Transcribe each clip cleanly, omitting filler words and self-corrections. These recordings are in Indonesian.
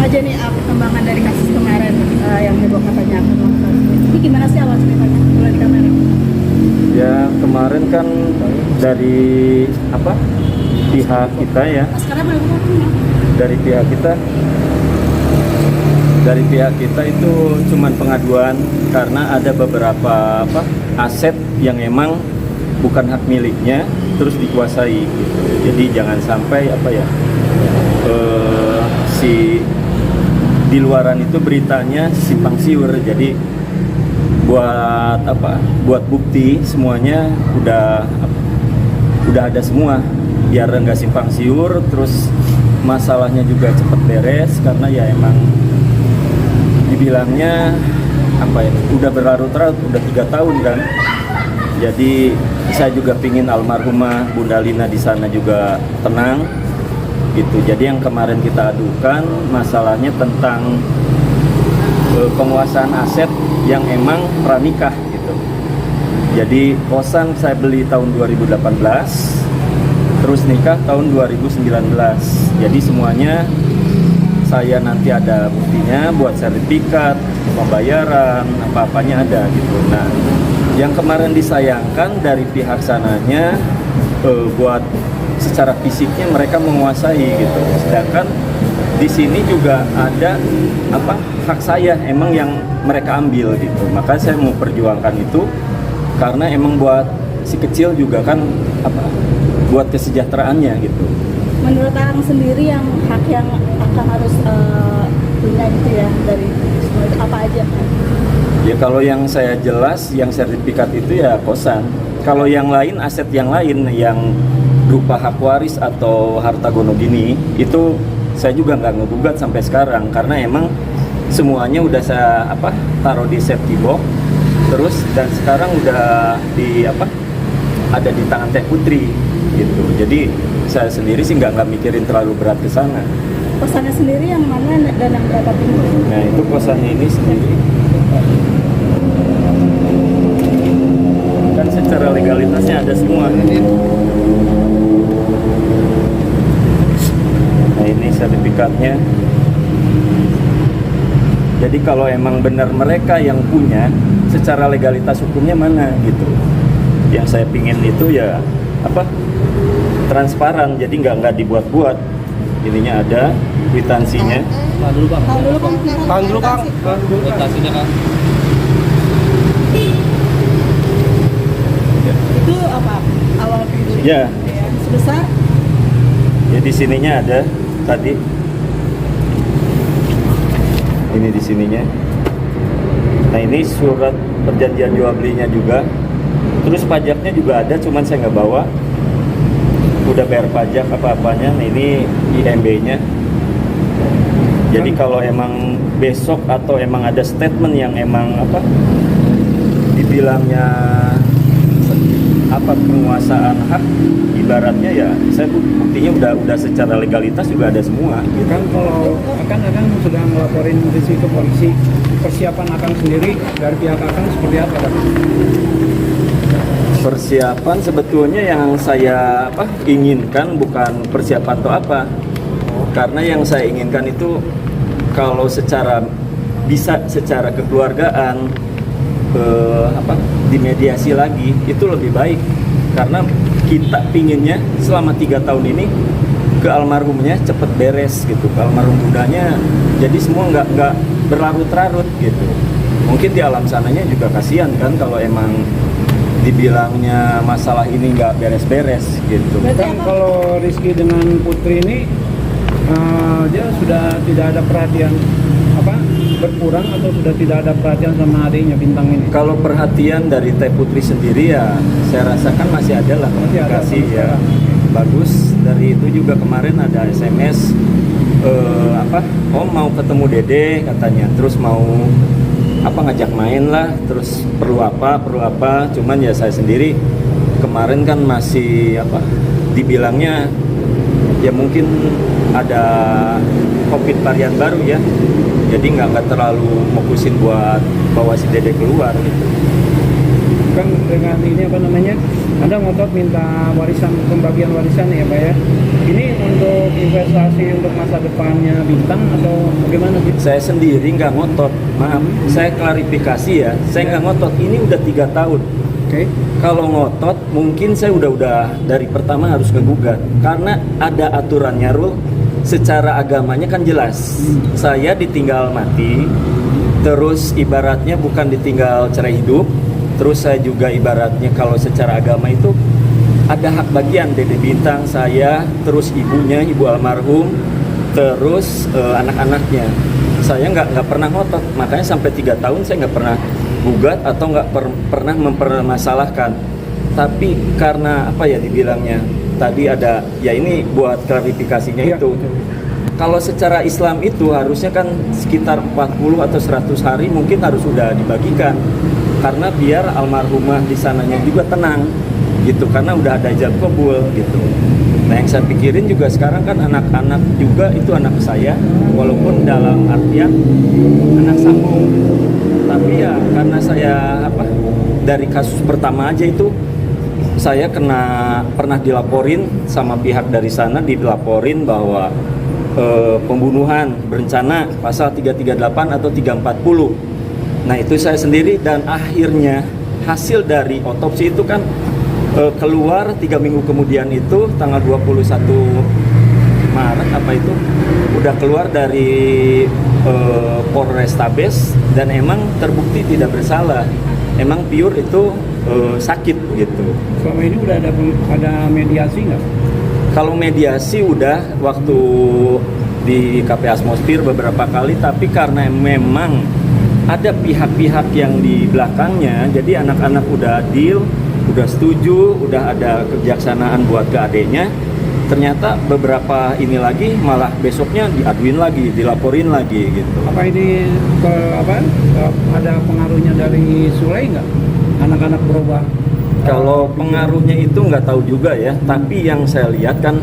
aja nih perkembangan dari kasus kemarin yang heboh katanya akun longsor. Ini gimana sih awal ceritanya? Mulai di kamera. Ya kemarin kan dari apa pihak kita ya, Sekarang boleh buka dari pihak kita itu cuman pengaduan karena ada beberapa aset yang emang bukan hak miliknya terus dikuasai gitu. Jadi jangan sampai si di luaran itu beritanya simpang siur. Jadi buat bukti semuanya udah ada semua biar nggak simpang siur, terus masalahnya juga cepet beres karena ya emang dibilangnya udah berlarut-larut, udah 3 tahun kan. Jadi saya juga pingin almarhumah Bunda Lina di sana juga tenang gitu. Jadi yang kemarin kita adukan masalahnya tentang penguasaan aset yang emang pranikah gitu. Jadi kosan saya beli tahun 2018, terus nikah tahun 2019. Jadi semuanya saya nanti ada buktinya buat sertifikat, pembayaran, apa-apanya ada gitu. Nah, yang kemarin disayangkan dari pihak sananya buat secara fisiknya mereka menguasai gitu. Sedangkan di sini juga ada hak saya emang yang mereka ambil gitu. Maka saya mau perjuangkan itu karena emang buat si kecil juga kan buat kesejahteraannya gitu. Menurut Akang sendiri yang hak yang Akang harus punya itu ya dari semua itu apa aja kan? Ya kalau yang saya jelas yang sertifikat itu ya kosan. Kalau yang lain aset yang lain yang berupa hak waris atau harta gono gini itu saya juga nggak ngegugat sampai sekarang karena emang semuanya udah saya taruh di safety box terus, dan sekarang udah ada di tangan Teh Putri gitu. Jadi saya sendiri sih nggak mikirin terlalu berat ke sana. Kosannya sendiri yang mana dan yang berapa pintu? Nah itu kosannya ini sendiri kan secara legalitasnya ada semua. Nah ini sertifikatnya. Jadi kalau emang benar mereka yang punya, secara legalitas hukumnya mana gitu. Yang saya pingin itu ya transparan, jadi nggak dibuat-buat. Ininya ada kwitansinya. Tahan dulu Kang. Kwitansinya Kang. Itu awal pintu? Ya. Sebesar? Ya di sininya ada tadi. Ini di sininya. Nah ini surat perjanjian jual belinya juga. Terus pajaknya juga ada, cuman saya nggak bawa. Udah bayar pajak apa-apanya. Nah ini IMB-nya. Jadi kalau emang besok atau emang ada statement yang emang dibilangnya penguasaan hak, ibaratnya ya saya buktinya udah secara legalitas juga ada semua gitu. Kan kalau akan sudah ngelaporin Rizky ke polisi, persiapan akan sendiri dari pihak akan seperti apa kan? Persiapan sebetulnya yang saya inginkan bukan persiapan atau apa, karena yang saya inginkan itu kalau bisa secara kekeluargaan dimediasi lagi itu lebih baik, karena kita pinginnya selama 3 tahun ini ke almarhumnya cepet beres gitu, ke almarhum bundanya, jadi semua nggak berlarut-larut gitu. Mungkin di alam sananya juga kasihan kan kalau emang dibilangnya masalah ini nggak beres-beres gitu. Kan kalau Rizky dengan Putri ini dia sudah tidak ada perhatian berkurang atau sudah tidak ada perhatian sama adiknya Bintang ini? Kalau perhatian dari Teh Putri sendiri ya saya rasakan masih ada lah komunikasi ya. Bagus. Dari itu juga kemarin ada SMS Om mau ketemu Dede katanya, terus mau ngajak main lah, terus perlu apa, cuman ya saya sendiri kemarin kan masih dibilangnya ya mungkin ada COVID varian baru ya, jadi nggak terlalu fokusin buat bawa si Dede keluar gitu. Kan dengan ini Anda ngotot minta warisan, pembagian warisan ya Pak ya. Ini untuk investasi untuk masa depannya Bintang atau bagaimana sih? Saya sendiri nggak ngotot, maaf. Saya klarifikasi ya, saya nggak ngotot. Ini udah 3 tahun. Oke. Kalau ngotot, mungkin saya udah dari pertama harus ngegugat. Karena ada aturannya, Rul. Secara agamanya kan jelas. Saya ditinggal mati, terus ibaratnya bukan ditinggal cerai hidup. Terus saya juga ibaratnya kalau secara agama itu ada hak bagian Dede Bintang, saya, terus ibunya, ibu almarhum, terus anak-anaknya. Saya nggak pernah ngotot, makanya sampai 3 tahun saya nggak pernah gugat atau nggak pernah mempermasalahkan. Tapi karena apa ya dibilangnya, tadi ada, ya ini buat klarifikasinya Iya, itu. betul. Kalau secara Islam itu harusnya kan sekitar 40 atau 100 hari mungkin harus sudah dibagikan. Karena biar almarhumah di sananya juga tenang gitu, karena udah ada ijab kabul gitu. Nah yang saya pikirin juga sekarang kan anak-anak juga itu anak saya, walaupun dalam artian anak sambung. Tapi ya karena saya dari kasus pertama aja itu saya pernah dilaporin sama pihak dari sana, dilaporin bahwa pembunuhan berencana pasal 338 atau 340. Nah itu saya sendiri, dan akhirnya hasil dari otopsi itu kan keluar 3 minggu kemudian, itu tanggal 21 Maret apa itu udah keluar dari Polrestabes, dan emang terbukti tidak bersalah, emang pure itu sakit gitu. Selama ini udah ada mediasi nggak? Kalau mediasi udah waktu di KP Atmosfer beberapa kali, tapi karena memang ada pihak-pihak yang di belakangnya, jadi anak-anak udah deal, udah setuju, udah ada kebijaksanaan buat ke adeknya. Ternyata beberapa ini lagi malah besoknya diaduin lagi, dilaporin lagi gitu. Apa ini ada pengaruhnya dari Sule nggak? Anak-anak berubah? Kalau pengaruhnya itu nggak tahu juga ya, tapi yang saya lihat kan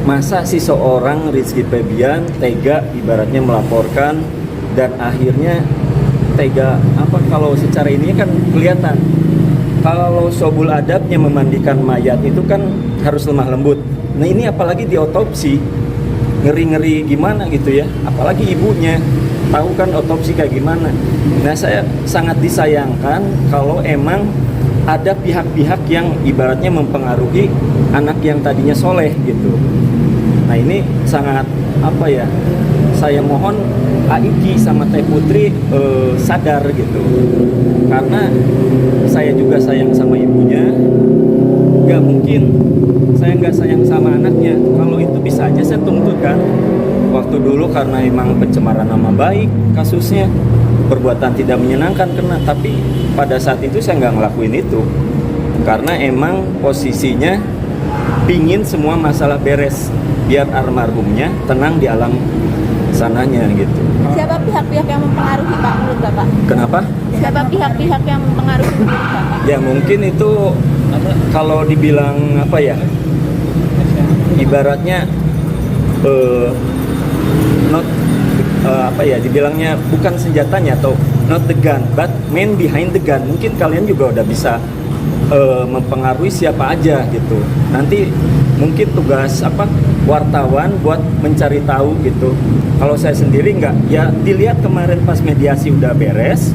masa sih seorang Rizky Febian tega ibaratnya melaporkan, dan akhirnya tega kalau secara ini kan kelihatan kalau sobul adabnya memandikan mayat itu kan harus lemah lembut. Nah ini apalagi di otopsi, ngeri-ngeri gimana gitu ya, apalagi ibunya tahu kan otopsi kayak gimana. Nah saya sangat disayangkan kalau emang ada pihak-pihak yang ibaratnya mempengaruhi anak yang tadinya soleh gitu. Nah ini sangat saya mohon Aiki sama Teh Putri sadar gitu, karena saya juga sayang sama ibunya. Gak mungkin saya nggak sayang sama anaknya. Kalau itu bisa aja saya tuntut kan. Waktu dulu karena emang pencemaran nama baik kasusnya, perbuatan tidak menyenangkan kena, tapi pada saat itu saya nggak ngelakuin itu karena emang posisinya pingin semua masalah beres biar almarhumnya tenang di alam sananya gitu. Siapa pihak-pihak yang mempengaruhi Pak menurut Bapak? Kenapa? Siapa pihak-pihak yang mempengaruhi menurut Bapak? Ya mungkin itu kalau dibilang ibaratnya not dibilangnya bukan senjatanya atau not the gun but man behind the gun. Mungkin kalian juga udah bisa mempengaruhi siapa aja gitu. Nanti mungkin tugas wartawan buat mencari tahu gitu. Kalau saya sendiri nggak, ya dilihat kemarin pas mediasi udah beres,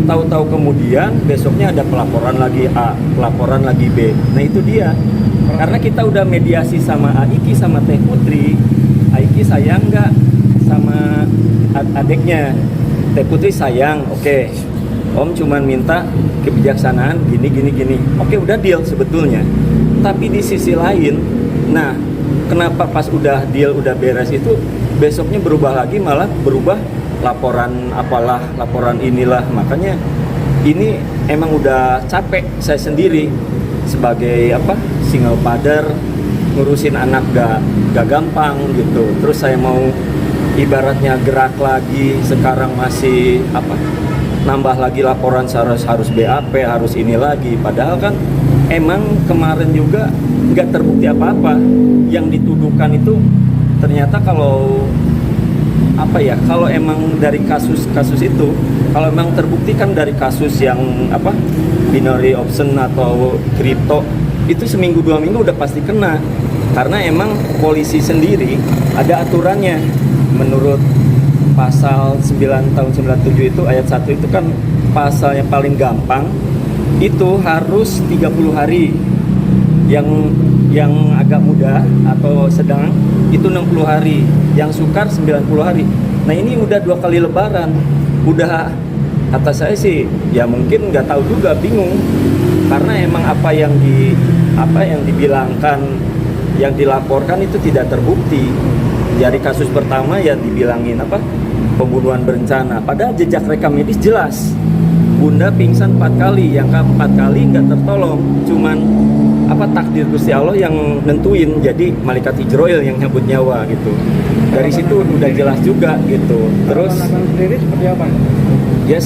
tahu-tahu kemudian besoknya ada pelaporan lagi A, pelaporan lagi B. Nah itu dia, karena kita udah mediasi sama Aiki sama Teh Putri. Aiki sayang nggak sama adeknya, Teh Putri sayang, oke. Om cuman minta kebijaksanaan gini. Oke, udah deal sebetulnya. Tapi di sisi lain, nah kenapa pas udah deal udah beres itu besoknya berubah lagi, malah berubah laporan inilah. Makanya ini emang udah capek saya sendiri sebagai single father, ngurusin anak gak gampang gitu. Terus saya mau ibaratnya gerak lagi, sekarang masih nambah lagi laporan harus BAP, harus ini lagi. Padahal kan emang kemarin juga nggak terbukti apa-apa. Yang dituduhkan itu ternyata kalau apa ya, kalau emang dari kasus-kasus itu, kalau emang terbukti kan dari kasus yang apa binary option atau kripto, itu seminggu 2 minggu udah pasti kena, karena emang polisi sendiri ada aturannya. Menurut pasal 9 tahun 97 itu ayat 1 itu kan pasal yang paling gampang itu harus 30 hari, yang agak mudah atau sedang itu 60 hari, yang sukar 90 hari. Nah ini udah 2 kali lebaran, udah kata saya sih ya mungkin nggak tahu juga, bingung, karena emang apa yang dibilangkan, yang dilaporkan itu tidak terbukti. Dari kasus pertama ya dibilangin apa pembunuhan berencana, padahal jejak rekam medis jelas. Bunda pingsan 4 kali, yang 4 kali nggak tertolong, cuman apa takdir Gusti Allah yang nentuin, jadi malaikat Ijroil yang nyabut nyawa gitu. Dari situ udah jelas juga gitu. Terus Akan sendiri seperti apa? ya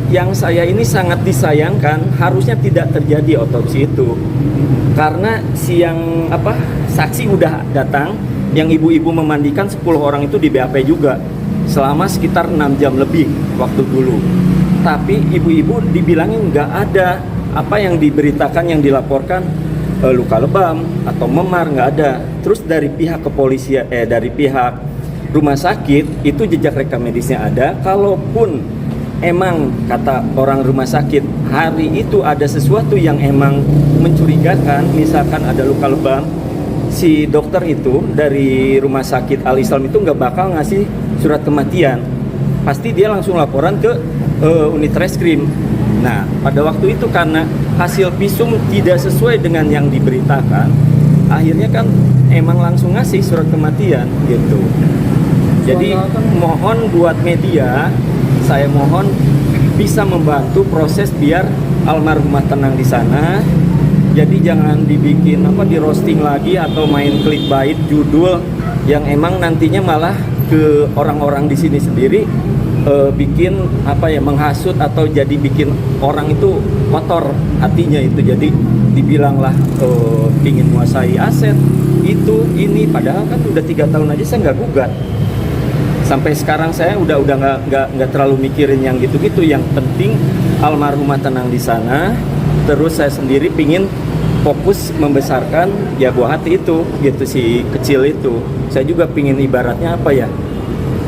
yang saya ini sangat disayangkan, harusnya tidak terjadi otopsi itu, karena saksi udah datang, yang ibu-ibu memandikan 10 orang itu di BAP juga selama sekitar 6 jam lebih waktu dulu, tapi ibu-ibu dibilangin nggak ada apa yang diberitakan, yang dilaporkan luka lebam atau memar, nggak ada. Terus dari pihak kepolisian, dari pihak rumah sakit itu jejak rekam medisnya ada. Kalaupun emang kata orang rumah sakit hari itu ada sesuatu yang emang mencurigakan, misalkan ada luka lebam, si dokter itu dari rumah sakit Al Islam itu nggak bakal ngasih surat kematian, pasti dia langsung laporan ke unit reskrim. Nah pada waktu itu karena hasil visum tidak sesuai dengan yang diberitakan, akhirnya kan emang langsung ngasih surat kematian gitu. Jadi mohon buat media, saya mohon bisa membantu proses biar almarhumah tenang di sana. Jadi jangan dibikin di roasting lagi atau main clickbait judul yang emang nantinya malah ke orang-orang di sini sendiri bikin menghasut atau jadi bikin orang itu kotor hatinya itu. Jadi dibilanglah ingin menguasai aset itu ini, padahal kan udah 3 tahun aja saya nggak gugat. Sampai sekarang saya udah nggak terlalu mikirin yang gitu-gitu. Yang penting almarhumah tenang di sana. Terus saya sendiri pingin fokus membesarkan ya buah hati itu gitu, si kecil itu. Saya juga pingin ibaratnya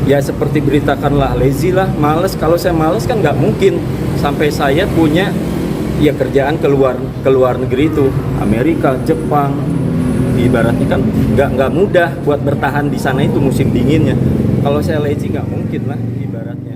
ya seperti beritakanlah, lazy lah, males. Kalau saya males kan nggak mungkin sampai saya punya ya kerjaan keluar negeri itu, Amerika, Jepang. Ibaratnya kan nggak mudah buat bertahan di sana itu musim dinginnya. Kalau saya lazy nggak mungkin lah ibaratnya.